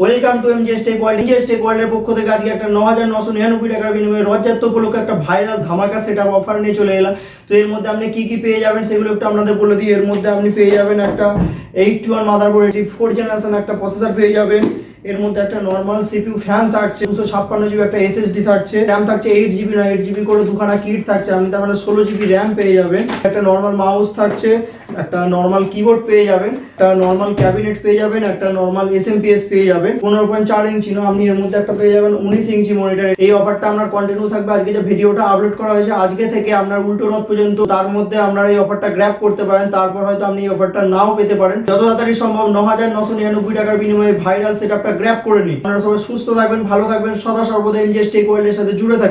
Welcome to MGS tech world. MGS tech ওয়ার্ল্ডের পক্ষ থেকে আজকে একটা 9,999 টাকার বিনিময়ে রথযাত্রা উপলক্ষে একটা ভাইরাল ধামাকা সেটআপ অফার নিয়ে চলে এলাম। তো এর মধ্যে আপনি কি কি পেয়ে যাবেন সেগুলো একটু আপনাদের বলে দিই। এর মধ্যে আপনি পেয়ে যাবেন একটা 821 মাদারবোর্ড, 4 জেনারেশন একটা প্রসেসর পেয়ে যাবেন। এর মধ্যে একটা নর্মাল সিপিইউ ফ্যান থাকছে, 256 জিবি একটা এসএসডি থাকছে, র্যাম থাকছে 8 জিবি না 8 জিবি করে দুখানা কিট থাকছে, আপনি তার মানে 16 জিবি র্যাম পেয়ে যাবেন। একটা নর্মাল মাউস থাকছে, একটা নর্মাল কিবোর্ড পেয়ে যাবেন, একটা নর্মাল ক্যাবিনেট পেয়ে যাবেন, একটা নর্মাল এসএমপিএস পেয়ে যাবেন। 15.4 ইঞ্চি না, আপনি এর মধ্যে একটা পেয়ে যাবেন 19 ইঞ্চি মনিটর। এই অফারটা আপনার কন্টিনিউ থাকবে। আজকে যে ভিডিওটা আপলোড করা হয়েছে আজকে থেকে আপনার উল্টো রথ পর্যন্ত, তার মধ্যে আপনারা এই অফারটা গ্র্যাব করতে পারেন। তারপর হয়তো আপনি এই অফারটা নাও পেতে পারেন। যত তাড়াতাড়ি সম্ভব 9,999 টাকার বিনিময়ে ভাইরাল সেটআপটা গ্র্যাব করে নিন। আপনারা সবাই সুস্থ থাকবেন, ভালো থাকবেন, সদা সর্বদা এমজিএস টেক ওয়ার্ল্ডের সাথে জুড়ে থাকবেন।